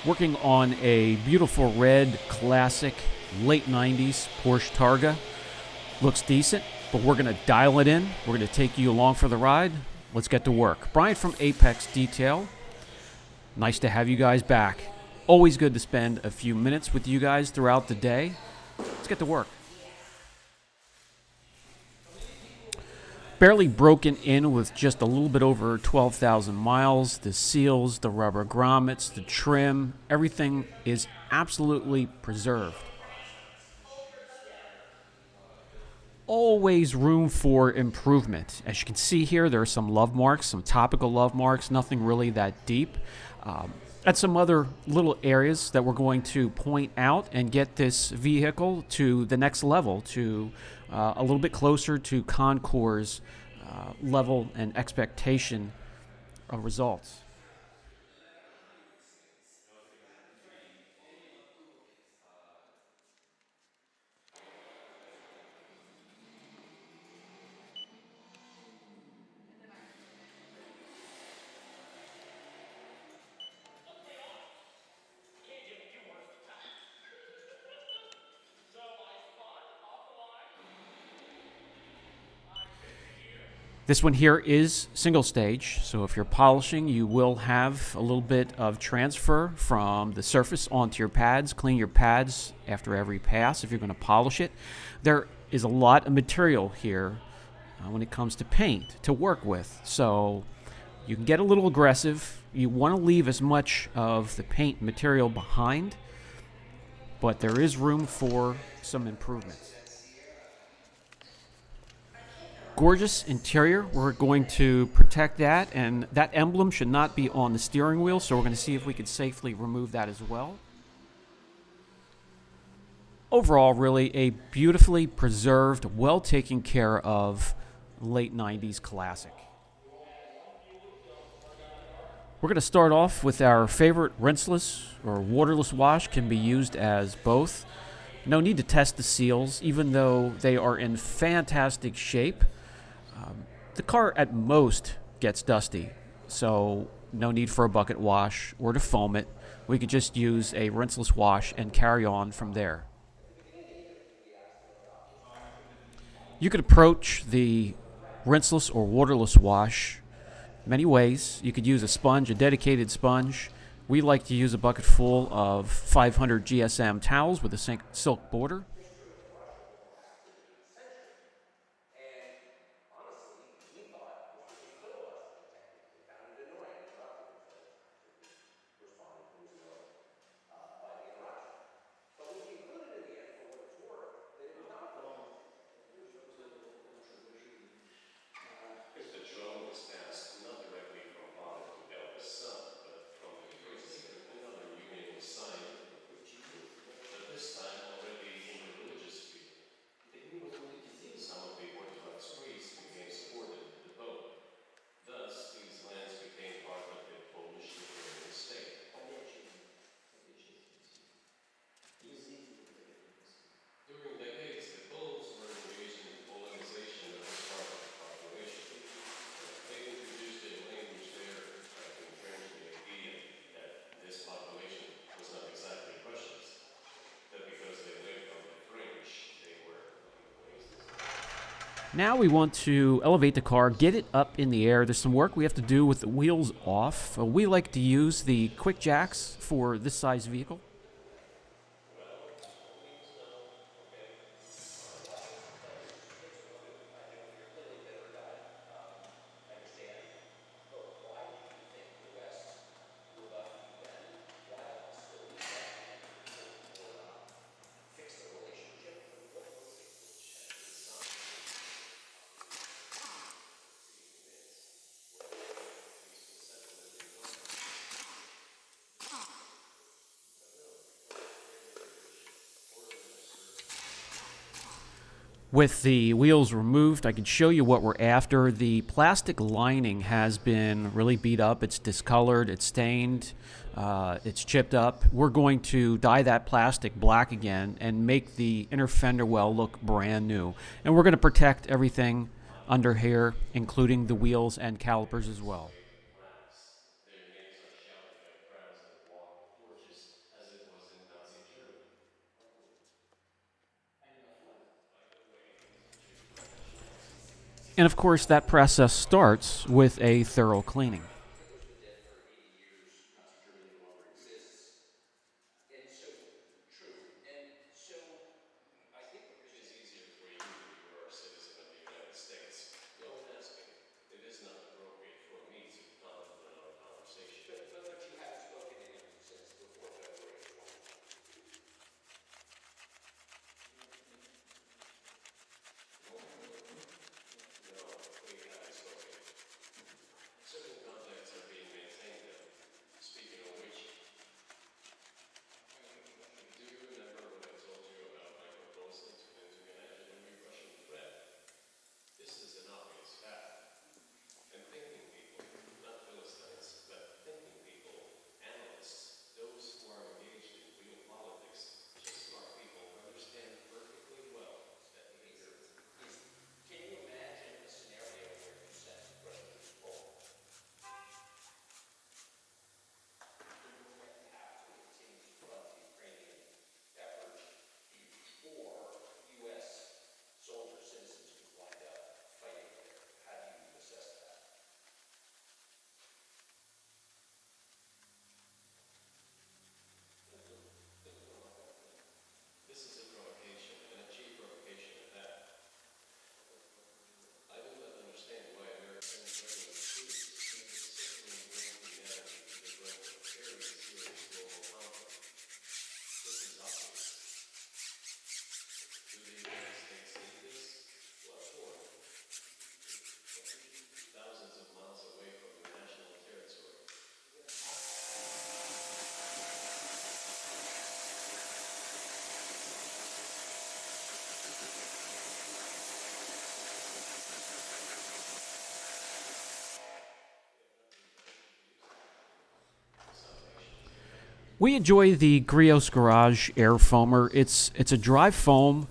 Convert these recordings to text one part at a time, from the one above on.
Working on a beautiful red classic late 90s Porsche Targa. Looks decent, but we're going to dial it in. We're going to take you along for the ride. Let's get to work. Brian from Apex Detail. Nice to have you guys back. Always good to spend a few minutes with you guys throughout the day. Let's get to work. Barely broken in with just a little bit over 12,000 miles. The seals, the rubber grommets, the trim, everything is absolutely preserved. Always room for improvement. As you can see here, there are some love marks, some topical love marks, nothing really that deep. At some other little areas that we're going to point out and get this vehicle to the next level, to a little bit closer to Concours' level and expectation of results. This one here is single stage, so if you're polishing, you will have a little bit of transfer from the surface onto your pads. Clean your pads after every pass if you're going to polish it. There is a lot of material here when it comes to paint to work with, so you can get a little aggressive. You want to leave as much of the paint material behind, but there is room for some improvements. Gorgeous interior. We're going to protect that, and that emblem should not be on the steering wheel, so we're going to see if we can safely remove that as well. Overall, really a beautifully preserved, well taken care of late 90s classic. We're going to start off with our favorite rinseless or waterless wash. Can be used as both. No need to test the seals, even though they are in fantastic shape. The car at most gets dusty, so no need for a bucket wash or to foam it. We could just use a rinseless wash and carry on from there. You could approach the rinseless or waterless wash many ways. You could use a sponge, a dedicated sponge. We like to use a bucket full of 500 GSM towels with a silk border. Now we want to elevate the car, get it up in the air. There's some work we have to do with the wheels off. We like to use the quick jacks for this size vehicle. With the wheels removed, I can show you what we're after. The plastic lining has been really beat up. It's discolored, it's stained, it's chipped up. We're going to dye that plastic black again and make the inner fender well look brand new. And we're going to protect everything under here, including the wheels and calipers as well. And of course, that process starts with a thorough cleaning. We enjoy the Griot's Garage Air Foamer. It's a dry foam,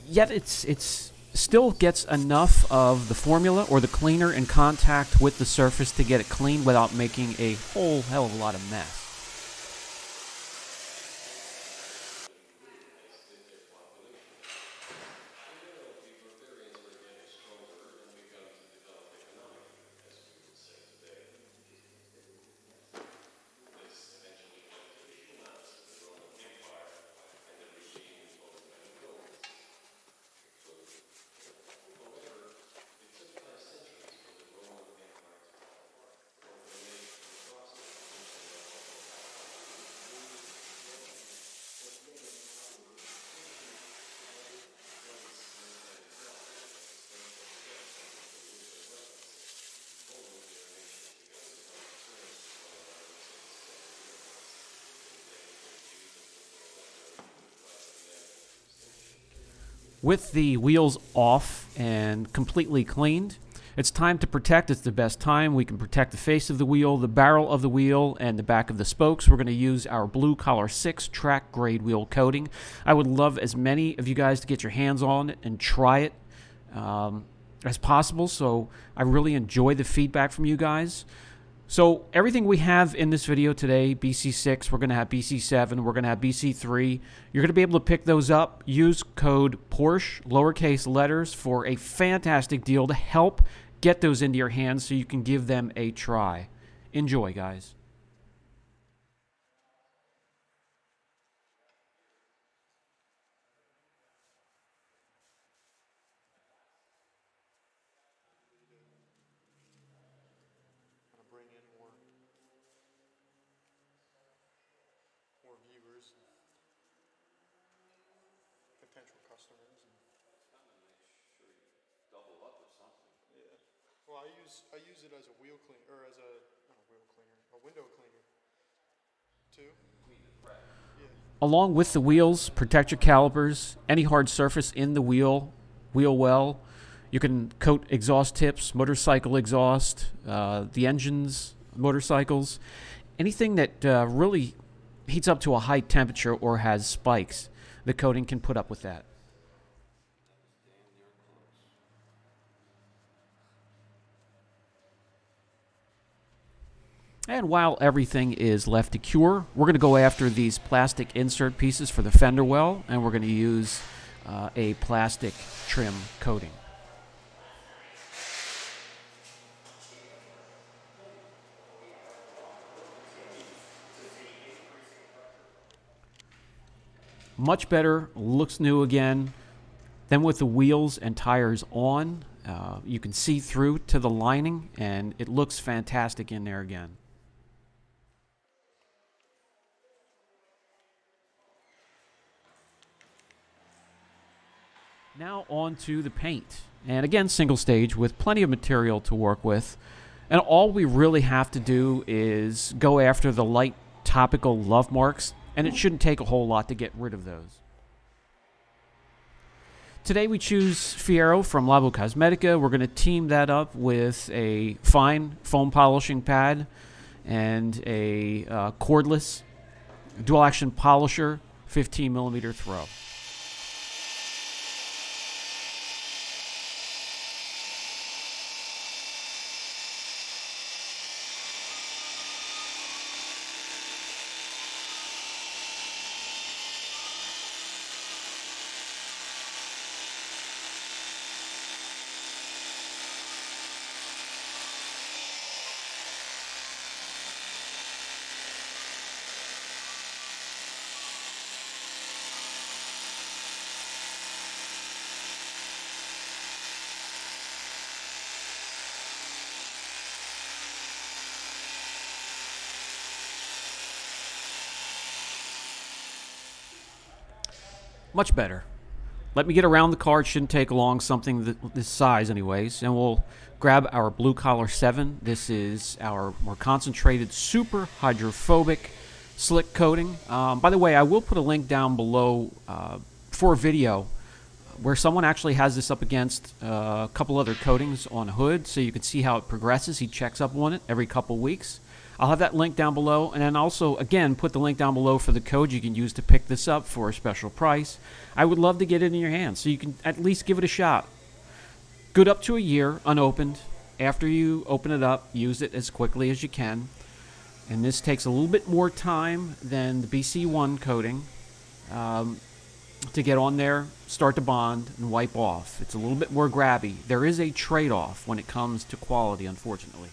yet it's still gets enough of the formula or the cleaner in contact with the surface to get it clean without making a whole hell of a lot of mess. With the wheels off and completely cleaned, it's time to protect. It's the best time. We can protect the face of the wheel, the barrel of the wheel, and the back of the spokes. We're going to use our Blue Collar 6 track grade wheel coating. I would love as many of you guys to get your hands on it and try it as possible. So I really enjoy the feedback from you guys. So everything we have in this video today, BC6, we're going to have BC7, we're going to have BC3. You're going to be able to pick those up. Use code Porsche, lowercase letters, for a fantastic deal to help get those into your hands so you can give them a try. Enjoy, guys. Bring in more viewers, potential customers. Double up or something. Yeah. Well, I use it as a wheel cleaner, or as a not a wheel cleaner, a window cleaner too. Yeah. Along with the wheels, protect your calipers, any hard surface in the wheel well. You can coat exhaust tips, motorcycle exhaust, the engines, motorcycles, anything that really heats up to a high temperature or has spikes. The coating can put up with that. And while everything is left to cure, we're going to go after these plastic insert pieces for the fender well, and we're going to use a plastic trim coating. Much better, looks new again. Then with the wheels and tires on, you can see through to the lining, and it looks fantastic in there again. Now on to the paint. And again, single stage with plenty of material to work with. And all we really have to do is go after the light topical love marks, and it shouldn't take a whole lot to get rid of those. Today we choose Fiero from Labo Cosmetica. We're going to team that up with a fine foam polishing pad and a cordless dual action polisher 15mm throw. Much better. Let me get around the car. It shouldn't take long, something this size anyways. And we'll grab our Blue Collar 7. This is our more concentrated, super hydrophobic slick coating. By the way, I will put a link down below for a video where someone actually has this up against a couple other coatings on a hood, so you can see how it progresses. He checks up on it every couple weeks. I'll have that link down below, and then also, again, put the link down below for the code you can use to pick this up for a special price. I would love to get it in your hands, so you can at least give it a shot. Good up to a year, unopened. After you open it up, use it as quickly as you can. And this takes a little bit more time than the BC1 coating to get on there, start to bond, and wipe off. It's a little bit more grabby. There is a trade-off when it comes to quality, unfortunately.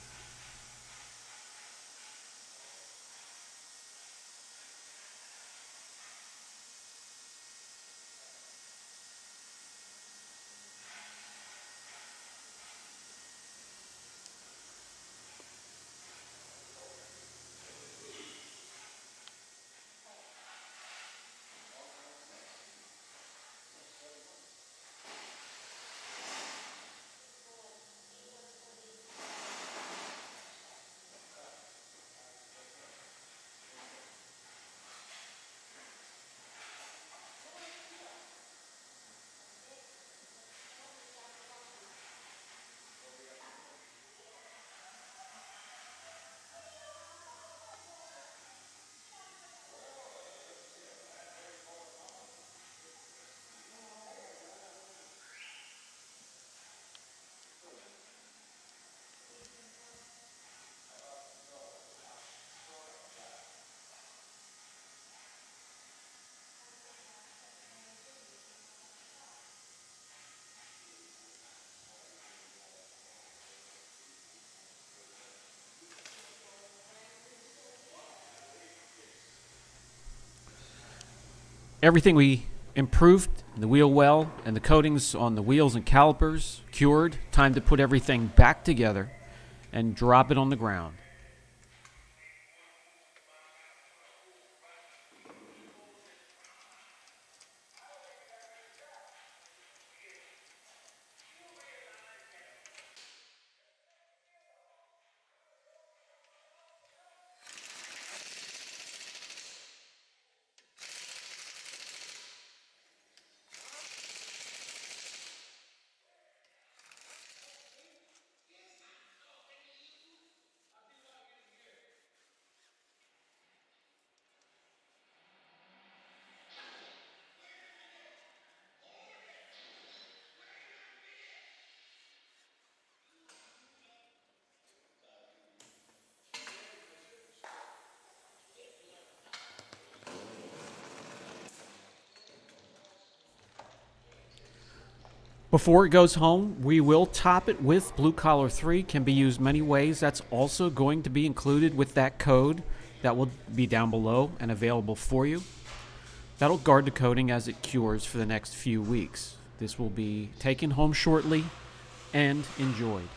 Everything we improved, the wheel well and the coatings on the wheels and calipers cured. Time to put everything back together and drop it on the ground. Before it goes home, we will top it with Blue Collar 3. Can be used many ways. That's also going to be included with that code that will be down below and available for you. That'll guard the coating as it cures for the next few weeks. This will be taken home shortly and enjoyed.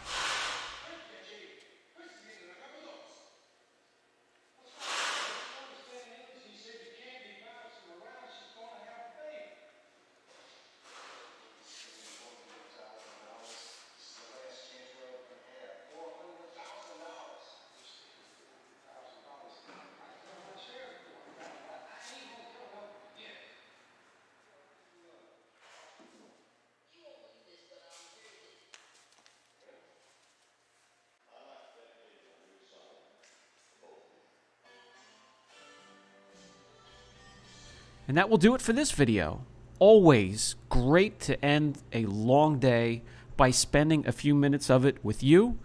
And that will do it for this video. Always great to end a long day by spending a few minutes of it with you.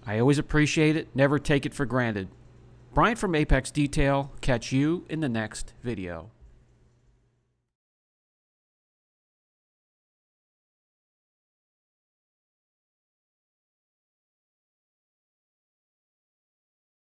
I always appreciate it. Never take it for granted. Brian from Apex Detail. Catch you in the next video.